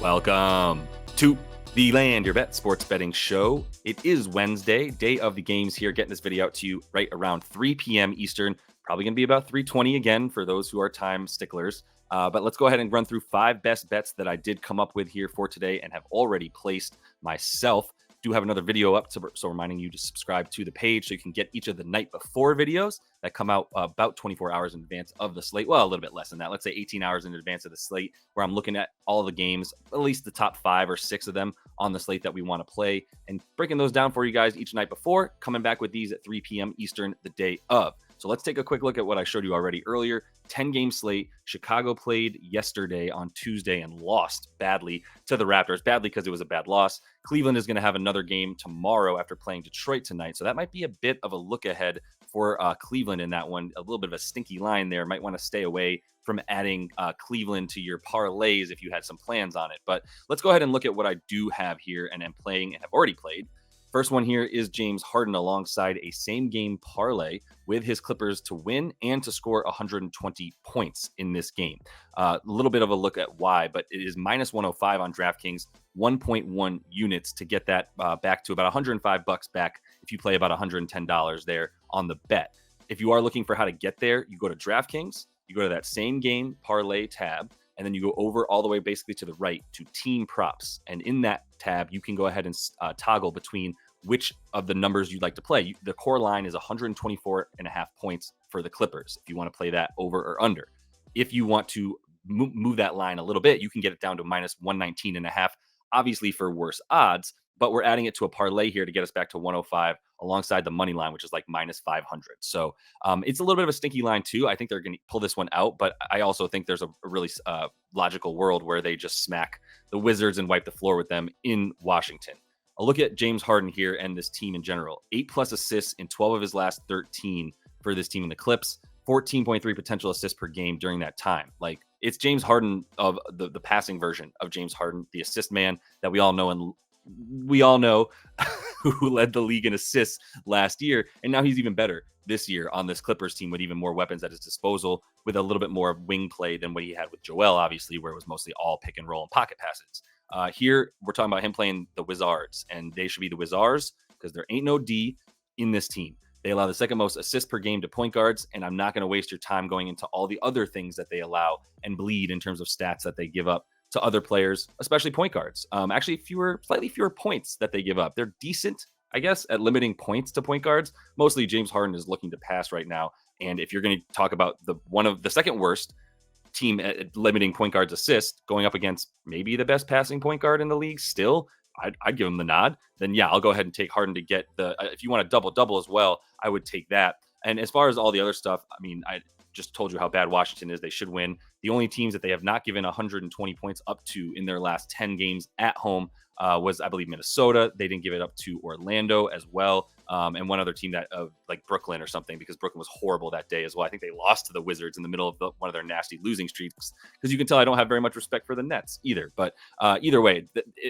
Welcome to the Land Your Bet Sports Betting Show. It is Wednesday, day of the games here. Getting this video out to you right around 3 p.m. Eastern. Probably going to be about 3:20 again for those who are time sticklers. But let's go ahead and run through 5 best bets that I did come up with here for today and have already placed myself. Do have another video up, so reminding you to subscribe to the page so you can get each of the night before videos that come out about 24 hours in advance of the slate. Well, a little bit less than that. Let's say 18 hours in advance of the slate, where I'm looking at all the games, at least the top 5 or 6 of them on the slate that we want to play, and breaking those down for you guys each night before, coming back with these at 3 p.m. Eastern the day of. So let's take a quick look at what I showed you already earlier. 10-game slate. Chicago played yesterday on Tuesday and lost badly to the Raptors. Badly because it was a bad loss. Cleveland is going to have another game tomorrow after playing Detroit tonight. So that might be a bit of a look ahead for Cleveland in that one. A little bit of a stinky line there. Might want to stay away from adding Cleveland to your parlays if you had some plans on it. But let's go ahead and look at what I do have here and am playing and have already played. First one here is James Harden alongside a same-game parlay with his Clippers to win and to score 120 points in this game. A little bit of a look at why, but it is minus 105 on DraftKings, 1.1 units to get that back to about $105 back if you play about $110 there on the bet. If you are looking for how to get there, you go to DraftKings, you go to that same-game parlay tab, and then you go over all the way basically to the right to team props. And in that tab, you can go ahead and toggle between which of the numbers you'd like to play. The core line is 124.5 points for the Clippers if you want to play that over or under. If you want to move that line a little bit, you can get it down to minus 119.5, obviously for worse odds, but we're adding it to a parlay here to get us back to 105 alongside the money line, which is like minus 500. So it's a little bit of a stinky line too. I think they're going to pull this one out, but I also think there's a really logical world where they just smack the Wizards and wipe the floor with them in Washington. A look at James Harden here and this team in general. 8+ assists in 12 of his last 13 for this team in the Clips. 14.3 potential assists per game during that time. Like, it's James Harden of the passing version of James Harden, the assist man that we all know, and we all know who led the league in assists last year. And now he's even better this year on this Clippers team with even more weapons at his disposal, with a little bit more wing play than what he had with Joel, obviously, where it was mostly all pick and roll and pocket passes. Here, we're talking about him playing the Wizards, and they should be the Wizards because there ain't no D in this team. They allow the second most assists per game to point guards, and I'm not going to waste your time going into all the other things that they allow and bleed in terms of stats that they give up to other players, especially point guards. Actually, slightly fewer points that they give up. They're decent, I guess, at limiting points to point guards. Mostly James Harden is looking to pass right now, and if you're going to talk about one of the second worst team at limiting point guards assist, going up against maybe the best passing point guard in the league still, I'd give him the nod. Then yeah, I'll go ahead and take Harden to get the, if you want a double as well, I would take that. And as far as all the other stuff, I mean, I just told you how bad Washington is. They should win. The only teams that they have not given 120 points up to in their last 10 games at home was, I believe, Minnesota. They didn't give it up to Orlando as well. And one other team that like Brooklyn or something, because Brooklyn was horrible that day as well. I think they lost to the Wizards in the middle of one of their nasty losing streaks, because you can tell I don't have very much respect for the Nets either. But either way,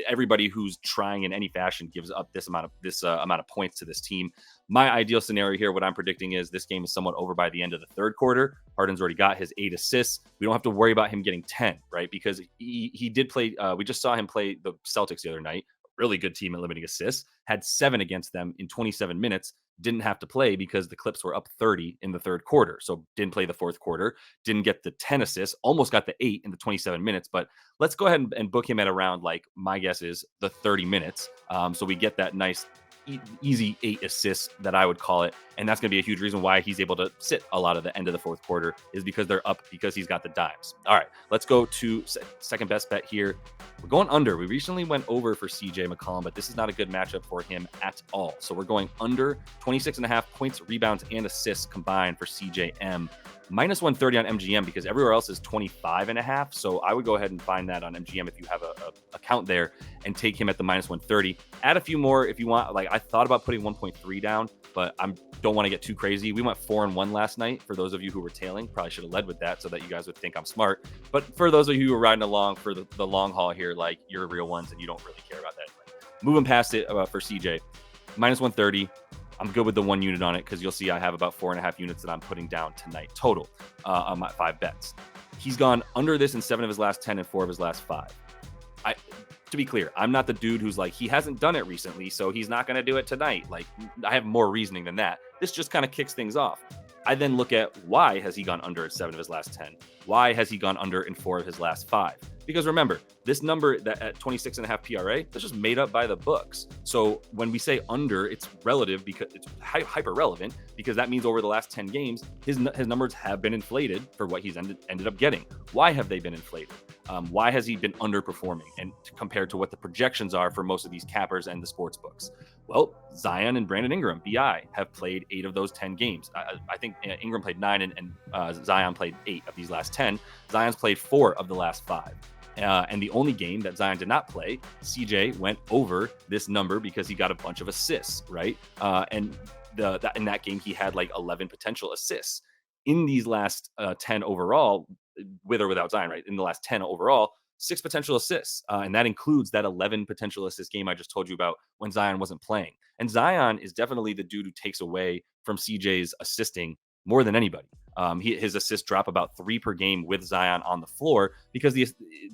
everybody who's trying in any fashion gives up this amount of points to this team. My ideal scenario here, what I'm predicting is this game is somewhat over by the end of the third quarter. Harden's already got his 8 assists. We don't have to worry about him getting 10, right? Because he did play. We just saw him play the Celtics the other night. Really good team at limiting assists, had 7 against them in 27 minutes, didn't have to play because the Clips were up 30 in the third quarter. So didn't play the fourth quarter, didn't get the 10 assists, almost got the 8 in the 27 minutes. But let's go ahead and book him at around, like, my guess is the 30 minutes. So we get that nice easy 8 assists that I would call it. And that's going to be a huge reason why he's able to sit a lot of the end of the fourth quarter, is because they're up, because he's got the dimes. All right, let's go to second best bet here. We're going under. We recently went over for CJ McCollum, but this is not a good matchup for him at all. So we're going under 26.5 points, rebounds, and assists combined for CJM. Minus 130 on MGM because everywhere else is 25.5. So I would go ahead and find that on MGM if you have a account there and take him at the minus 130. Add a few more if you want. Like, I thought about putting 1.3 down, but I don't want to get too crazy. We went 4-1 last night. For those of you who were tailing, probably should have led with that so that you guys would think I'm smart. But for those of you who are riding along for the long haul here, like, you're real ones and you don't really care about that anyway. Moving past it for CJ, minus 130. I'm good with the 1 unit on it because you'll see I have about 4.5 units that I'm putting down tonight total on my 5 bets. He's gone under this in 7 of his last 10 and 4 of his last 5. To be clear, I'm not the dude who's like, he hasn't done it recently, so he's not going to do it tonight. Like, I have more reasoning than that. This just kind of kicks things off. I then look at why has he gone under in 7 of his last 10? Why has he gone under in 4 of his last 5? Because remember, this number that at 26.5 PRA, that's just made up by the books. So when we say under, it's relative because it's hyper relevant, because that means over the last 10 games, his numbers have been inflated for what he's ended up getting. Why have they been inflated? Why has he been underperforming and compared to what the projections are for most of these cappers and the sports books? Well, Zion and Brandon Ingram, BI, have played 8 of those 10 games. I think Ingram played 9 and Zion played 8 of these last 10. Zion's played 4 of the last 5. And the only game that Zion did not play, CJ went over this number because he got a bunch of assists, right? And in that game, he had like 11 potential assists. In these last 10 overall, with or without Zion, right? In the last 10 overall, 6 potential assists. And that includes that 11 potential assist game I just told you about when Zion wasn't playing. And Zion is definitely the dude who takes away from CJ's assisting more than anybody. His assists drop about 3 per game with Zion on the floor because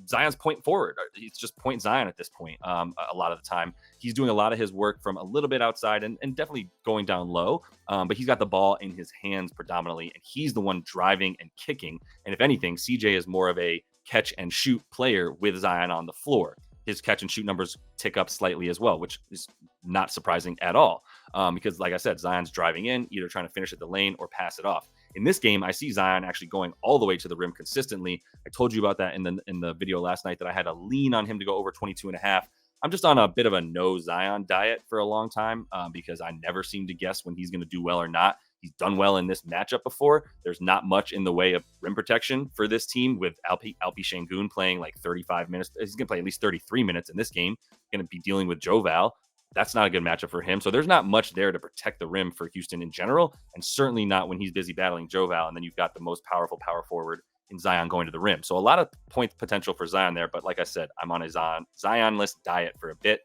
Zion's point forward. It's just point Zion at this point. A lot of the time, he's doing a lot of his work from a little bit outside and definitely going down low. But he's got the ball in his hands predominantly, and he's the one driving and kicking. And if anything, CJ is more of a catch and shoot player with Zion on the floor. His catch and shoot numbers tick up slightly as well, which is not surprising at all. Because like I said, Zion's driving in, either trying to finish at the lane or pass it off. In this game, I see Zion actually going all the way to the rim consistently. I told you about that in the video last night that I had a lean on him to go over 22.5. I'm just on a bit of a no Zion diet for a long time because I never seem to guess when he's going to do well or not. He's done well in this matchup before. There's not much in the way of rim protection for this team with Alpi Şengün playing like 35 minutes. He's going to play at least 33 minutes in this game. Going to be dealing with Joval. That's not a good matchup for him. So there's not much there to protect the rim for Houston in general, and certainly not when he's busy battling Joval. And then you've got the most powerful power forward in Zion going to the rim. So a lot of point potential for Zion there. But like I said, I'm on a Zion-less diet for a bit.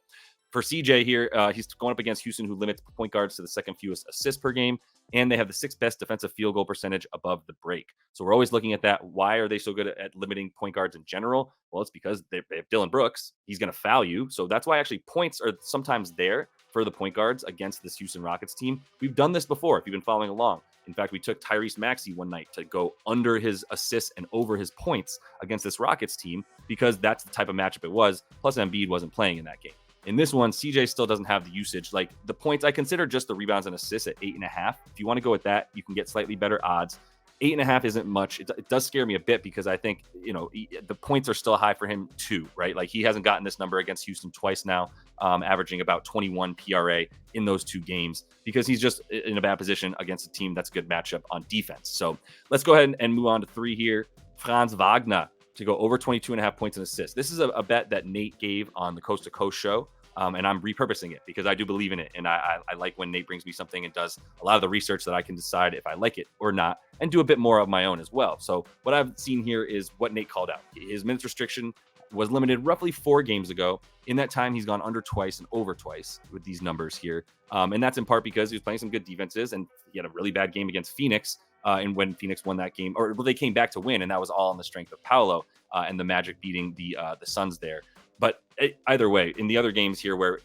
For CJ here, he's going up against Houston, who limits point guards to the second fewest assists per game, and they have the 6th best defensive field goal percentage above the break. So we're always looking at that. Why are they so good at limiting point guards in general? Well, it's because they have Dylan Brooks. He's going to foul you. So that's why actually points are sometimes there for the point guards against this Houston Rockets team. We've done this before if you've been following along. In fact, we took Tyrese Maxey one night to go under his assists and over his points against this Rockets team because that's the type of matchup it was. Plus, Embiid wasn't playing in that game. In this one, CJ still doesn't have the usage. Like the points, I consider just the rebounds and assists at 8.5. If you want to go with that, you can get slightly better odds. 8.5 isn't much. It does scare me a bit because I think, the points are still high for him too, right? Like he hasn't gotten this number against Houston twice now, averaging about 21 PRA in those 2 games because he's just in a bad position against a team that's a good matchup on defense. So let's go ahead and move on to 3 here. Franz Wagner to go over 22.5 points and assists. This is a bet that Nate gave on the Coast to Coast show. And I'm repurposing it because I do believe in it. And I like when Nate brings me something and does a lot of the research that I can decide if I like it or not and do a bit more of my own as well. So what I've seen here is what Nate called out. His minutes restriction was limited roughly 4 games ago. In that time, he's gone under twice and over twice with these numbers here. And that's in part because he was playing some good defenses and he had a really bad game against Phoenix. And when Phoenix won that game, they came back to win, and that was all on the strength of Paolo and the Magic beating the Suns there. But either way, in the other games here where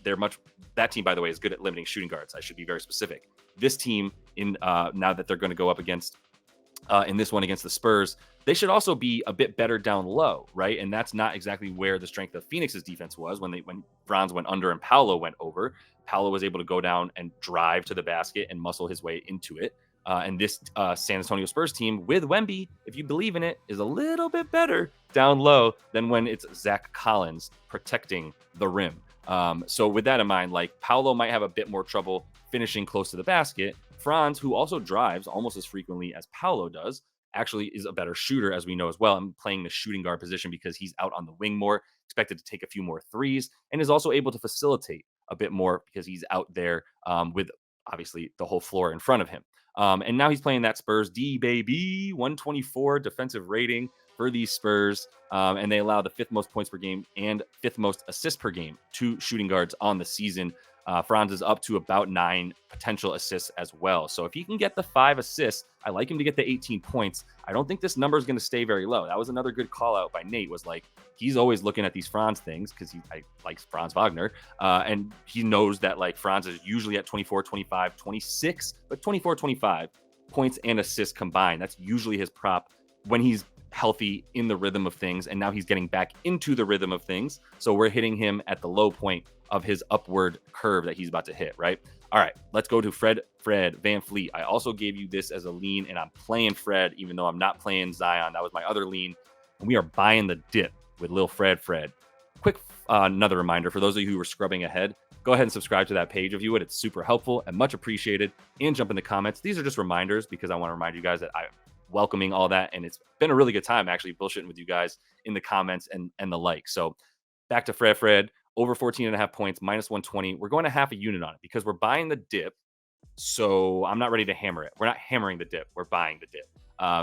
that team, by the way, is good at limiting shooting guards. I should be very specific. This team, now that they're going to go up against, in this one against the Spurs, they should also be a bit better down low, right? And that's not exactly where the strength of Phoenix's defense was when Franz went under and Paolo went over. Paolo was able to go down and drive to the basket and muscle his way into it. And this San Antonio Spurs team with Wemby, if you believe in it, is a little bit better down low than when it's Zach Collins protecting the rim. So with that in mind, like Paolo might have a bit more trouble finishing close to the basket. Franz, who also drives almost as frequently as Paolo does, actually is a better shooter, as we know as well. I'm playing the shooting guard position because he's out on the wing more, expected to take a few more threes, and is also able to facilitate a bit more because he's out there with obviously the whole floor in front of him. And now he's playing that Spurs D, baby, 124 defensive rating for these Spurs. And they allow the 5th most points per game and 5th most assists per game to shooting guards on the season. Franz is up to about 9 potential assists as well. So if he can get the 5 assists, I like him to get the 18 points. I don't think this number is going to stay very low. That was another good call out by Nate, was like, he's always looking at these Franz things because I likes Franz Wagner. And he knows that like Franz is usually at 24, 25, 26, but 24, 25 points and assists combined. That's usually his prop when he's healthy, in the rhythm of things. And now he's getting back into the rhythm of things. So we're hitting him at the low point of his upward curve that he's about to hit, right? All right, let's go to Fred VanVleet. I also gave you this as a lean, and I'm playing Fred, even though I'm not playing Zion. That was my other lean. And we are buying the dip with Lil Fred. Quick, another reminder for those of you who were scrubbing ahead, go ahead and subscribe to that page if you would. It's super helpful and much appreciated. And jump in the comments. These are just reminders because I want to remind you guys that I'm welcoming all that. And it's been a really good time actually bullshitting with you guys in the comments and the like. So back to Fred, over 14.5 points, minus 120. We're going to half a unit on it because we're buying the dip. So I'm not ready to hammer it. We're not hammering the dip. We're buying the dip.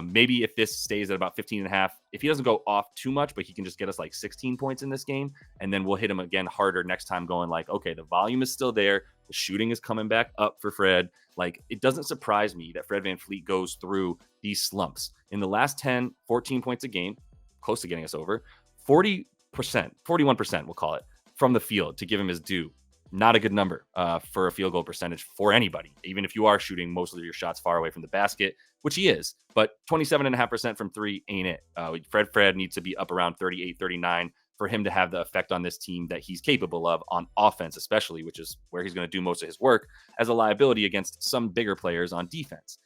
Maybe if this stays at about 15.5, if he doesn't go off too much, but he can just get us like 16 points in this game, and then we'll hit him again harder next time, going like, okay, the volume is still there. The shooting is coming back up for Fred. Like, it doesn't surprise me that Fred VanVleet goes through these slumps. In the last 10, 14 points a game, close to getting us over, 40%, 41%, we'll call it, from the field to give him his due. Not a good number for a field goal percentage for anybody, even if you are shooting most of your shots far away from the basket, which he is. But 27.5% from three ain't it. Fred needs to be up around 38, 39 for him to have the effect on this team that he's capable of on offense, especially, which is where he's going to do most of his work as a liability against some bigger players on defense.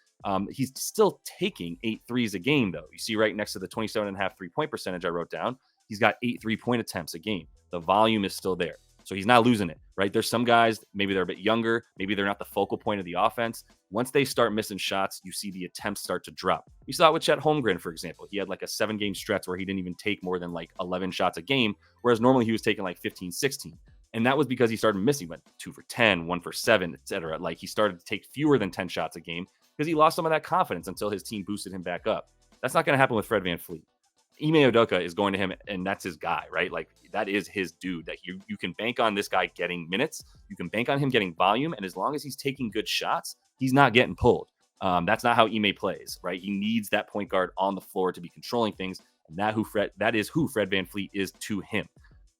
He's still taking 8 threes a game, though. You see right next to the 27.5 3-point percentage I wrote down, he's got 8 3-point attempts a game. The volume is still there. So he's not losing it, right? There's some guys, maybe they're a bit younger, maybe they're not the focal point of the offense. Once they start missing shots, you see the attempts start to drop. You saw it with Chet Holmgren, for example. He had like a 7-game stretch where he didn't even take more than like 11 shots a game, whereas normally he was taking like 15, 16. And that was because he started missing, went 2 for 10, 1 for 7, etc. Like he started to take fewer than 10 shots a game because he lost some of that confidence until his team boosted him back up. That's not going to happen with Fred VanVleet. Ime Udoka is going to him, and that's his guy, right? Like, that is his dude. That you can bank on this guy getting minutes. You can bank on him getting volume, and as long as he's taking good shots, he's not getting pulled. That's not how Ime plays, right? He needs that point guard on the floor to be controlling things, and that is who Fred VanVleet is to him.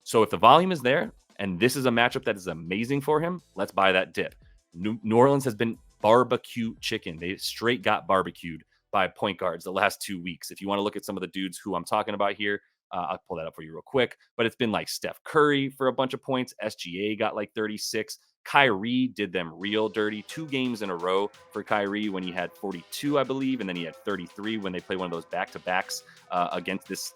So if the volume is there, and this is a matchup that is amazing for him, let's buy that dip. New Orleans has been barbecue chicken. They straight got barbecued by point guards the last 2 weeks. If you want to look at some of the dudes who I'm talking about here, I'll pull that up for you real quick. But it's been like Steph Curry for a bunch of points. SGA got like 36. Kyrie did them real dirty. 2 games in a row for Kyrie when he had 42, I believe, and then he had 33 when they played one of those back-to-backs against this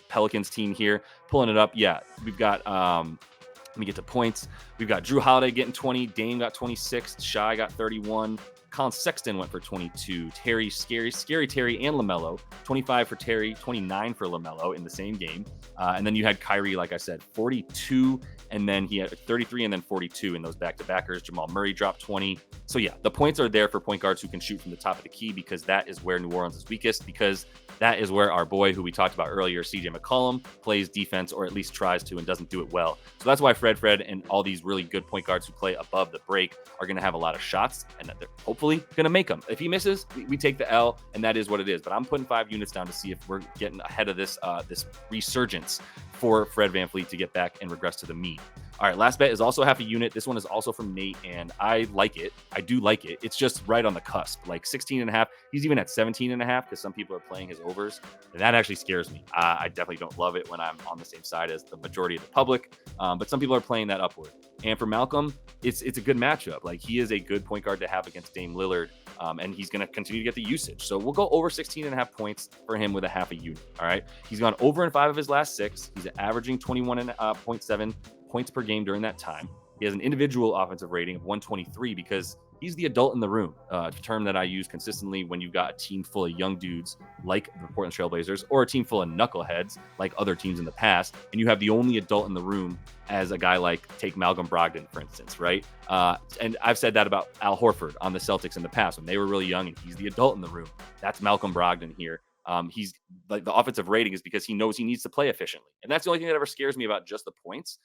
Pelicans team here. Pulling it up, yeah, we've got let me get to points. We've got Drew Holiday getting 20. Dame got 26. Shai got 31. Colin Sexton went for 22. Terry, scary Terry and LaMelo. 25 for Terry, 29 for LaMelo in the same game. And then you had Kyrie, like I said, 42. And then he had 33 and then 42 in those back-to-backers. Jamal Murray dropped 20. So yeah, the points are there for point guards who can shoot from the top of the key because that is where New Orleans is weakest, because that is where our boy, who we talked about earlier, CJ McCollum, plays defense, or at least tries to, and doesn't do it well. So that's why Fred and all these really good point guards who play above the break are going to have a lot of shots, and they're hopefully going to make them. If he misses, we take the L, and that is what it is. But I'm putting 5 units down to see if we're getting ahead of this this resurgence for Fred VanVleet to get back and regress to the mean. All right, last bet is also half a unit. This one is also from Nate, and I like it. I do like it. It's just right on the cusp, like 16.5. He's even at 17.5 because some people are playing his overs, and that actually scares me. I definitely don't love it when I'm on the same side as the majority of the public, but some people are playing that upward. And for Malcolm, it's a good matchup. Like, he is a good point guard to have against Dame Lillard, and he's going to continue to get the usage. So we'll go over 16.5 points for him with a half a unit. All right, he's gone over in 5 of his last 6. He's averaging 21.7 points per game during that time. He has an individual offensive rating of 123 because he's the adult in the room, a term that I use consistently when you've got a team full of young dudes like the Portland Trailblazers, or a team full of knuckleheads like other teams in the past, and you have the only adult in the room as a guy like, take Malcolm Brogdon, for instance, right? And I've said that about Al Horford on the Celtics in the past when they were really young, and he's the adult in the room. That's Malcolm Brogdon here. He's like the offensive rating is because he knows he needs to play efficiently. And that's the only thing that ever scares me about just the points,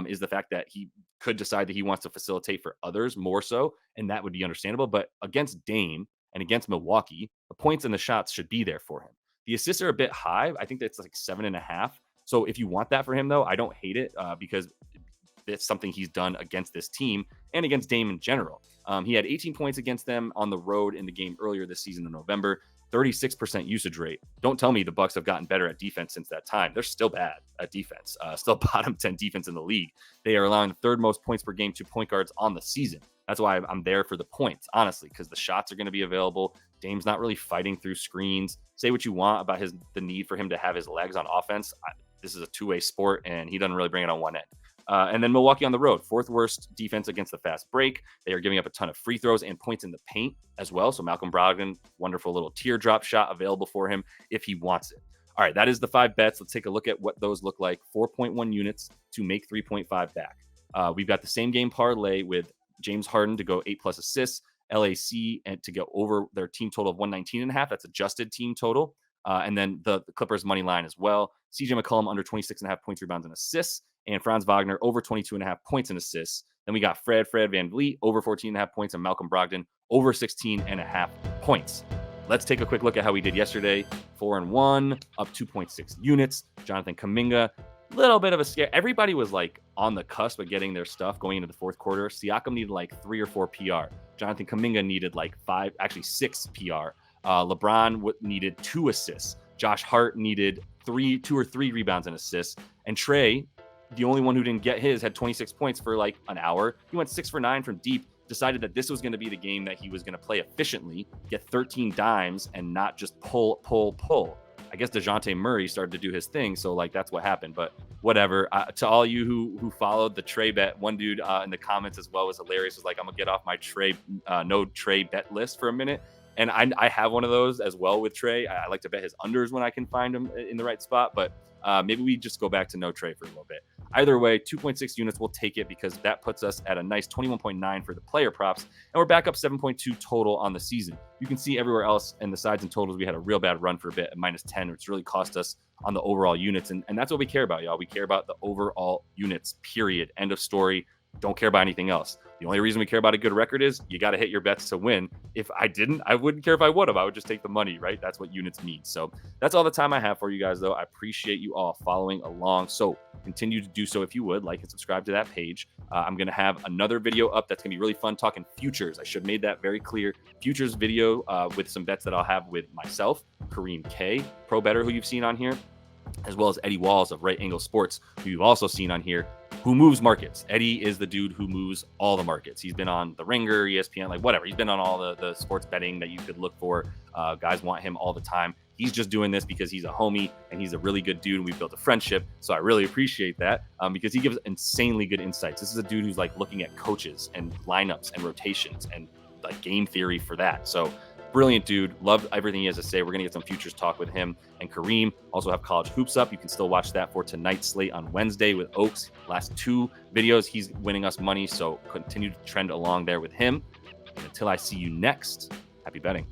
is the fact that he could decide that he wants to facilitate for others more so. And that would be understandable. But against Dame and against Milwaukee, the points and the shots should be there for him. The assists are a bit high. I think that's like 7.5. So if you want that for him, though, I don't hate it because it's something he's done against this team and against Dame in general. He had 18 points against them on the road in the game earlier this season in November, 36% usage rate. Don't tell me the Bucks have gotten better at defense since that time. They're still bad at defense, still bottom 10 defense in the league. They are allowing the third most points per game to point guards on the season. That's why I'm there for the points, honestly, because the shots are going to be available. Dame's not really fighting through screens. Say what you want about the need for him to have his legs on offense. This is a two-way sport, and he doesn't really bring it on one end. And then Milwaukee on the road, fourth worst defense against the fast break. They are giving up a ton of free throws and points in the paint as well. So Malcolm Brogdon, wonderful little teardrop shot available for him if he wants it. All right, that is the 5 bets. Let's take a look at what those look like. 4.1 units to make 3.5 back. We've got the same game parlay with James Harden to go 8+ assists, LAC and to go over their team total of 119.5. That's adjusted team total. And then the Clippers money line as well. CJ McCollum under 26.5 points, rebounds, and assists. And Franz Wagner over 22.5 points and assists. Then we got Fred VanVleet over 14.5 points and Malcolm Brogdon over 16.5 points. Let's take a quick look at how we did yesterday. 4-1, up 2.6 units. Jonathan Kuminga, little bit of a scare. Everybody was like on the cusp of getting their stuff going into the fourth quarter. Siakam needed like 3 or 4 PR. Jonathan Kuminga needed like 6 PR. LeBron needed 2 assists. Josh Hart needed 2 or 3 rebounds and assists. And Trey, the only one who didn't get his, had 26 points for like an hour. He went 6 for 9 from deep, decided that this was going to be the game that he was going to play efficiently, get 13 dimes, and not just pull. I guess DeJounte Murray started to do his thing, so like that's what happened. But whatever. To all you who followed the Trey bet, one dude in the comments as well was hilarious. Was like, I'm gonna get off my no Trey bet list for a minute. And I have one of those as well with Trey. I like to bet his unders when I can find them in the right spot, but maybe we just go back to no Trey for a little bit. Either way, 2.6 units, we'll take it because that puts us at a nice 21.9 for the player props, and we're back up 7.2 total on the season. You can see everywhere else in the sides and totals, we had a real bad run for a bit at -10, which really cost us on the overall units, and that's what we care about, y'all. We care about the overall units, period. End of story. Don't care about anything else. The only reason we care about a good record is you got to hit your bets to win. If I didn't, I wouldn't care if I would have. I would just take the money, right? That's what units mean. So that's all the time I have for you guys, though. I appreciate you all following along. So continue to do so if you would. Like and subscribe to that page. I'm going to have another video up that's going to be really fun talking futures. I should have made that very clear. Futures video with some bets that I'll have with myself, Kareem K, pro bettor who you've seen on here, as well as Eddie Walls of Right Angle Sports, who you've also seen on here, who moves markets. Eddie is the dude who moves all the markets. He's been on The Ringer, ESPN, like whatever. He's been on all the sports betting that you could look for. Guys want him all the time. He's just doing this because he's a homie and he's a really good dude and we built a friendship. So I really appreciate that because he gives insanely good insights. This is a dude who's like looking at coaches and lineups and rotations and like game theory for that. So brilliant dude. Love everything he has to say. We're going to get some futures talk with him and Kareem. Also have college hoops up. You can still watch that for tonight's slate on Wednesday with Oaks. Last 2 videos, he's winning us money. So continue to trend along there with him. And until I see you next, happy betting.